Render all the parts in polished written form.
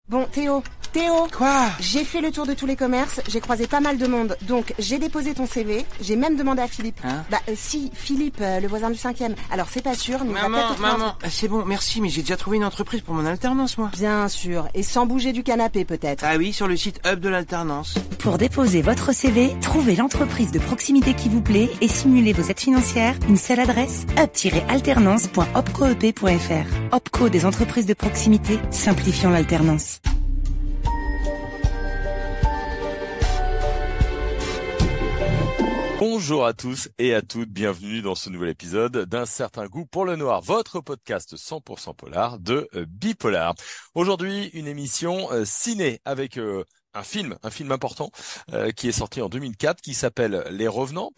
Bon, Théo, Quoi? j'ai fait le tour de tous les commerces, j'ai croisé pas mal de monde, donc j'ai déposé ton CV, j'ai même demandé à Philippe. Hein? Si, Philippe, le voisin du 5e. Alors c'est pas sûr, mais il va peut-être te trouver un Maman, truc. c'est bon, merci, mais j'ai déjà trouvé une entreprise pour mon alternance, moi. Bien sûr, et sans bouger du canapé peut-être. Ah oui, sur le site Hub de l'alternance. Pour déposer votre CV, trouvez l'entreprise de proximité qui vous plaît et simulez vos aides financières. Une seule adresse, up-alternance.opcoep.fr. Opco, des entreprises de proximité, simplifiant l'alternance. Bonjour à tous et à toutes, bienvenue dans ce nouvel épisode d'Un certain goût pour le noir, votre podcast 100% polar de Bipolar. Aujourd'hui, une émission ciné avec un film important qui est sorti en 2004 qui s'appelle Les Revenants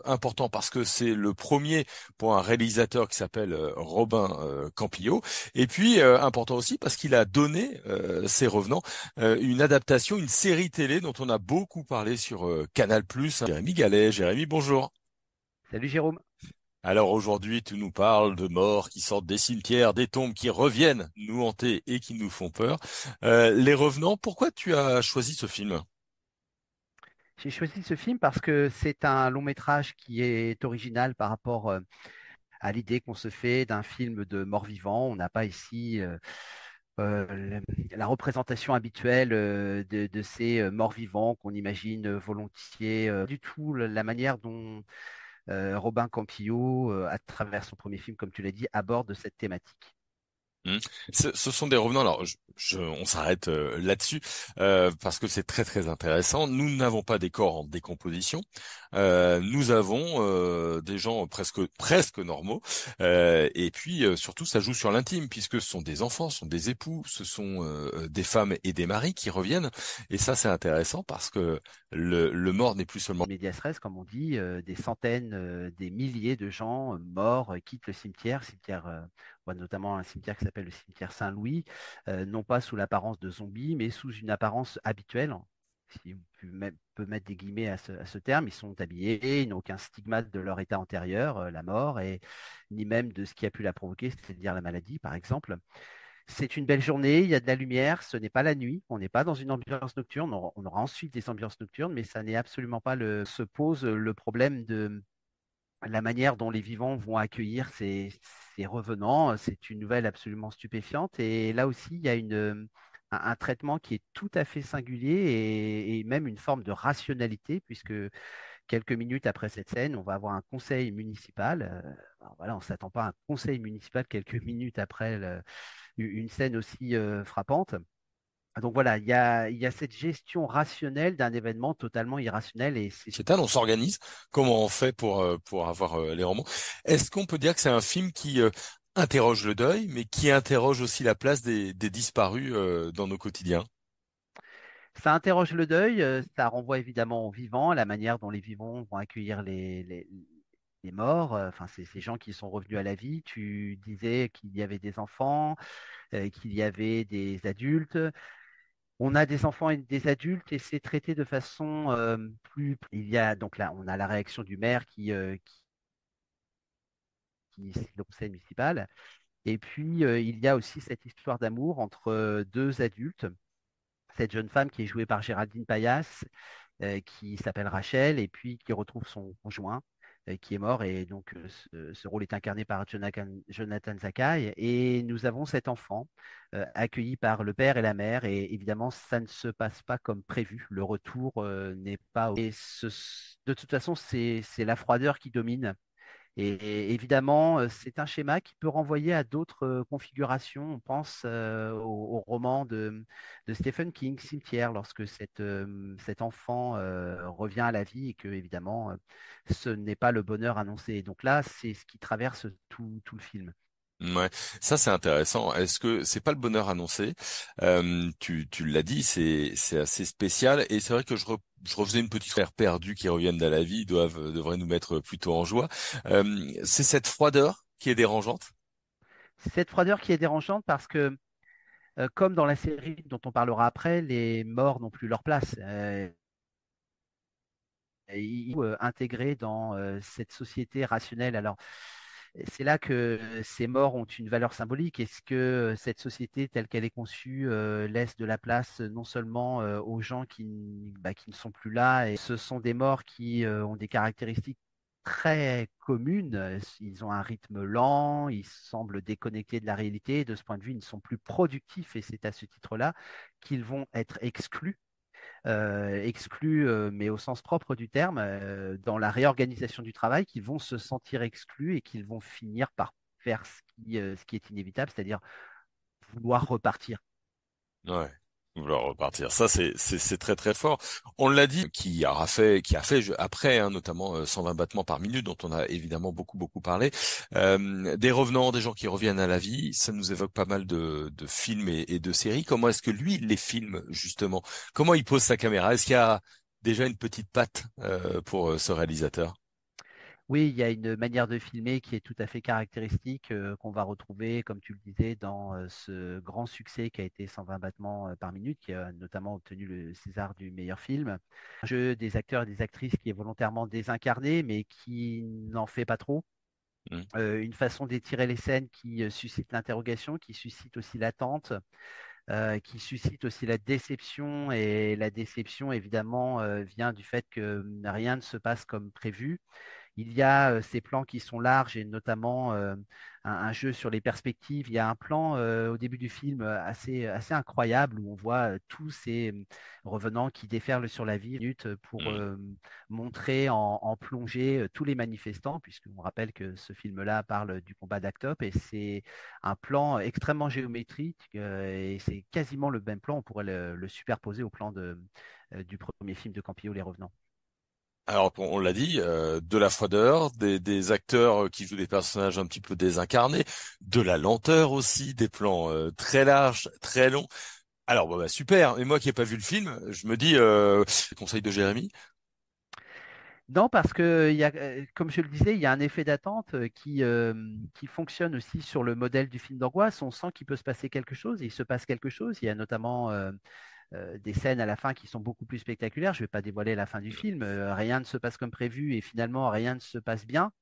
important parce que c'est le premier pour un réalisateur qui s'appelle Robin Campillo et puis important aussi parce qu'il a donné ces Revenants une adaptation, une série télé dont on a beaucoup parlé sur Canal+. Jérémy Gallet. Jérémy, bonjour. Salut Jérôme. Alors aujourd'hui, tu nous parles de morts qui sortent des cimetières, des tombes qui reviennent nous hanter et qui nous font peur. Les Revenants, pourquoi tu as choisi ce film? J'ai choisi ce film parce que c'est un long métrage qui est original par rapport à l'idée qu'on se fait d'un film de mort-vivant. On n'a pas ici la représentation habituelle de ces morts-vivants qu'on imagine volontiers. Du tout la manière dont Robin Campillo, à travers son premier film, comme tu l'as dit, aborde cette thématique. Hmm. Ce sont des revenants. Alors, on s'arrête là-dessus parce que c'est très très intéressant. Nous n'avons pas des corps en décomposition. Nous avons des gens presque normaux. Et puis surtout, ça joue sur l'intime puisque ce sont des enfants, ce sont des époux, ce sont des femmes et des maris qui reviennent. Et ça, c'est intéressant parce que le mort n'est plus seulement. Medias res, comme on dit, des centaines, des milliers de gens morts quittent le cimetière, on voit notamment un cimetière qui s'appelle le cimetière Saint-Louis, non pas sous l'apparence de zombies, mais sous une apparence habituelle. Si peut mettre des guillemets à ce terme, ils sont habillés, ils n'ont aucun stigmate de leur état antérieur, la mort, et ni même de ce qui a pu la provoquer, c'est-à-dire la maladie, par exemple. C'est une belle journée, il y a de la lumière, ce n'est pas la nuit, on n'est pas dans une ambiance nocturne, on aura ensuite des ambiances nocturnes, mais ça n'est absolument pas se pose le problème de la manière dont les vivants vont accueillir ces revenants. C'est une nouvelle absolument stupéfiante, et là aussi, il y a un traitement qui est tout à fait singulier et même une forme de rationalité, puisque quelques minutes après cette scène, on va avoir un conseil municipal. Alors voilà, on ne s'attend pas à un conseil municipal quelques minutes après une scène aussi frappante. Donc voilà, il y a cette gestion rationnelle d'un événement totalement irrationnel et c'est Sociétal, on s'organise. Comment on fait pour avoir les romans? Est-ce qu'on peut dire que c'est un film qui interroge le deuil, mais qui interroge aussi la place des disparus dans nos quotidiens? ça interroge le deuil, ça renvoie évidemment aux vivants, la manière dont les vivants vont accueillir les morts, enfin ces gens qui sont revenus à la vie. Tu disais qu'il y avait des enfants, qu'il y avait des adultes. On a des enfants et des adultes et c'est traité de façon Il y a donc là, on a la réaction du maire qui initie le conseil municipal. Et puis, il y a aussi cette histoire d'amour entre deux adultes. Cette jeune femme qui est jouée par Géraldine Payas, qui s'appelle Rachel, et puis qui retrouve son conjoint, qui est mort. Et donc, ce rôle est incarné par Jonathan Zakai. Et nous avons cet enfant accueilli par le père et la mère. Et évidemment, ça ne se passe pas comme prévu. Le retour n'est pas. De toute façon, c'est la froideur qui domine. Et évidemment, c'est un schéma qui peut renvoyer à d'autres configurations. On pense au roman de Stephen King, Cimetière, lorsque cet enfant revient à la vie et que, évidemment, ce n'est pas le bonheur annoncé. Donc là, c'est ce qui traverse tout le film. Ouais, ça c'est intéressant. Est-ce que c'est pas le bonheur annoncé? Tu l'as dit, c'est assez spécial et c'est vrai que je refaisais une petite frère perdu qui reviennent à la vie devraient nous mettre plutôt en joie. C'est cette froideur qui est dérangeante. C'est cette froideur qui est dérangeante parce que, comme dans la série dont on parlera après, les morts n'ont plus leur place. Intégrés dans cette société rationnelle. Alors, c'est là que ces morts ont une valeur symbolique. Est-ce que cette société telle qu'elle est conçue laisse de la place non seulement aux gens qui ne sont plus là, et ce sont des morts qui ont des caractéristiques très communes. Ils ont un rythme lent, ils semblent déconnectés de la réalité. De ce point de vue, ils ne sont plus productifs et c'est à ce titre-là qu'ils vont être exclus, mais au sens propre du terme, dans la réorganisation du travail, qu'ils vont se sentir exclus et qu'ils vont finir par faire ce qui est inévitable, c'est-à-dire vouloir repartir. Ouais. Vouloir repartir. Ça, c'est très très fort. On l'a dit, après, hein, notamment 120 battements par minute, dont on a évidemment beaucoup parlé. Des revenants, des gens qui reviennent à la vie. Ça nous évoque pas mal de films et de séries. Comment est-ce que lui les filme justement? Comment il pose sa caméra? Est-ce qu'il y a déjà une petite patte pour ce réalisateur? Oui, il y a une manière de filmer qui est tout à fait caractéristique, qu'on va retrouver, comme tu le disais, dans ce grand succès qui a été 120 battements par minute, qui a notamment obtenu le César du meilleur film. Un jeu des acteurs et des actrices qui est volontairement désincarné, mais qui n'en fait pas trop. Hmm. Une façon d'étirer les scènes qui suscite l'interrogation, qui suscite aussi l'attente, qui suscite aussi la déception. Et la déception, évidemment, vient du fait que rien ne se passe comme prévu. Il y a ces plans qui sont larges et notamment un jeu sur les perspectives. Il y a un plan au début du film assez incroyable où on voit tous ces revenants qui déferlent sur la ville pour Hmm. montrer en plongée tous les manifestants, puisqu'on rappelle que ce film-là parle du combat d'Actop et c'est un plan extrêmement géométrique et c'est quasiment le même plan. On pourrait le superposer au plan du premier film de Campillo, Les Revenants. Alors, on l'a dit, de la froideur, des acteurs qui jouent des personnages un petit peu désincarnés, de la lenteur aussi, des plans très larges, très longs. Alors, bah, super. Et moi qui n'ai pas vu le film, je me dis, conseil de Jérémy. Non, parce que, comme je le disais, il y a un effet d'attente qui fonctionne aussi sur le modèle du film d'angoisse. On sent qu'il peut se passer quelque chose, et il se passe quelque chose. Il y a notamment des scènes à la fin qui sont beaucoup plus spectaculaires. Je ne vais pas dévoiler la fin du film. Rien ne se passe comme prévu et finalement rien ne se passe bien.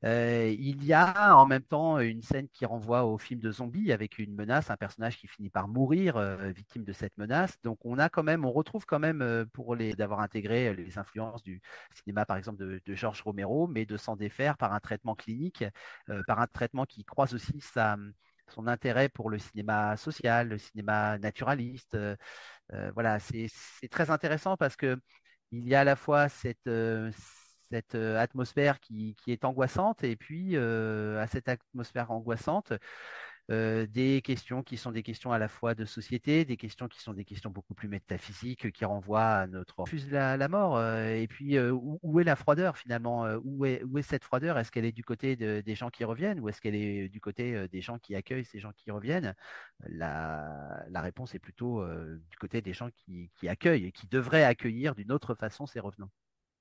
Il y a en même temps une scène qui renvoie au film de zombies avec une menace, un personnage qui finit par mourir victime de cette menace. Donc on retrouve quand même d'avoir intégré les influences du cinéma par exemple de Georges Romero, mais de s'en défaire par un traitement clinique, par un traitement qui croise aussi son intérêt pour le cinéma social, le cinéma naturaliste. Voilà, c'est très intéressant parce que il y a à la fois cette atmosphère qui est angoissante et puis à cette atmosphère angoissante, des questions qui sont des questions à la fois de société, des questions qui sont des questions beaucoup plus métaphysiques qui renvoient à notre refuse de la mort. Et puis où est la froideur finalement? Où est cette froideur? Est-ce qu'elle est du côté des gens qui reviennent ou est-ce qu'elle est du côté des gens qui accueillent ces gens qui reviennent? La réponse est plutôt du côté des gens qui accueillent et qui devraient accueillir d'une autre façon ces revenants.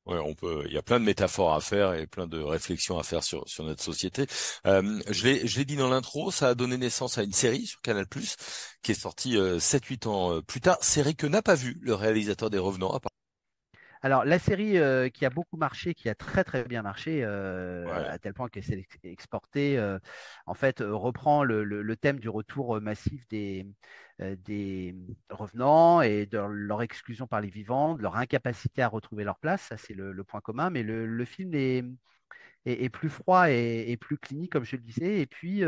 Ouais, il y a plein de métaphores à faire et plein de réflexions à faire sur notre société. Je l'ai dit dans l'intro, ça a donné naissance à une série sur Canal+, qui est sortie 7-8 ans plus tard. Série que n'a pas vu le réalisateur des Revenants. Alors, la série qui a beaucoup marché, qui a très très bien marché, Ouais. à tel point qu'elle s'est exportée, en fait, reprend le thème du retour massif des revenants et de leur exclusion par les vivants, de leur incapacité à retrouver leur place. Ça, c'est le point commun. Mais le film est plus froid et plus clinique, comme je le disais. Et puis,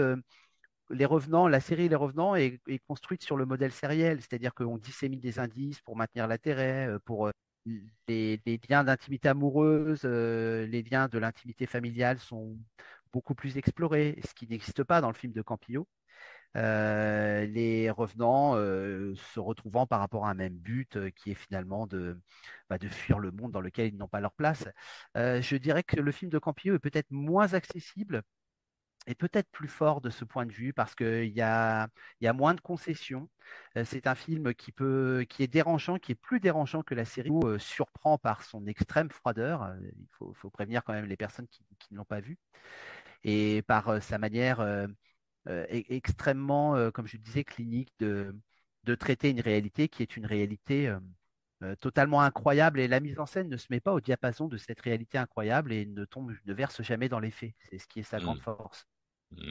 les Revenants, la série Les Revenants est construite sur le modèle sériel, c'est-à-dire qu'on dissémine des indices pour maintenir l'intérêt, pour les liens d'intimité amoureuse, les liens de l'intimité familiale sont beaucoup plus explorés, ce qui n'existe pas dans le film de Campillo. Les revenants se retrouvant par rapport à un même but qui est finalement de fuir le monde dans lequel ils n'ont pas leur place. Je dirais que le film de Campillo est peut-être moins accessible est peut-être plus fort de ce point de vue parce qu'il y a moins de concessions. C'est un film qui est dérangeant, qui est plus dérangeant que la série, surprend par son extrême froideur. Il faut prévenir quand même les personnes qui ne l'ont pas vu. Et par sa manière extrêmement, comme je disais, clinique de traiter une réalité qui est une réalité totalement incroyable et la mise en scène ne se met pas au diapason de cette réalité incroyable et ne verse jamais dans les faits. C'est ce qui est sa grande Hmm. force.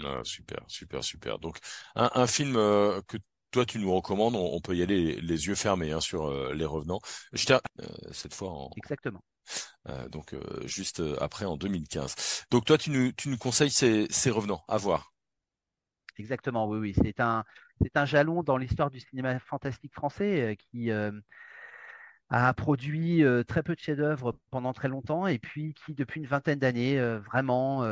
Ah, super, super, super. Donc, un film que toi tu nous recommandes, on peut y aller les yeux fermés hein, sur Les Revenants. Cette fois Exactement. juste après en 2015. Donc toi tu nous conseilles ces Revenants à voir. Exactement, oui, oui. C'est un jalon dans l'histoire du cinéma fantastique français qui a produit très peu de chefs-d'œuvre pendant très longtemps et puis qui, depuis une vingtaine d'années, vraiment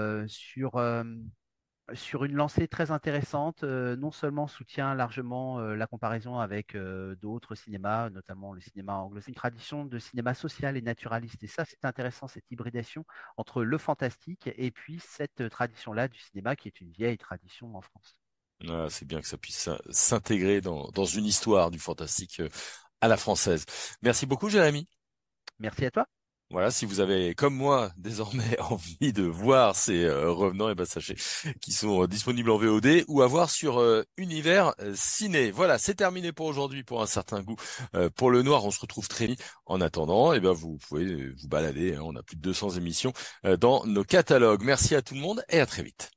sur une lancée très intéressante, non seulement soutient largement la comparaison avec d'autres cinémas, notamment le cinéma anglo, c'est une tradition de cinéma social et naturaliste. Et ça, c'est intéressant, cette hybridation entre le fantastique et puis cette tradition-là du cinéma qui est une vieille tradition en France. Ah, c'est bien que ça puisse s'intégrer dans une histoire du fantastique à la française. Merci beaucoup, Jérémy. Merci à toi. Voilà, si vous avez, comme moi, désormais envie de voir ces revenants, et ben sachez qu'ils sont disponibles en VOD ou à voir sur Univers Ciné. Voilà, c'est terminé pour aujourd'hui pour un certain goût pour le noir. On se retrouve très vite. En attendant, et ben vous pouvez vous balader. Hein, on a plus de 200 émissions dans nos catalogues. Merci à tout le monde et à très vite.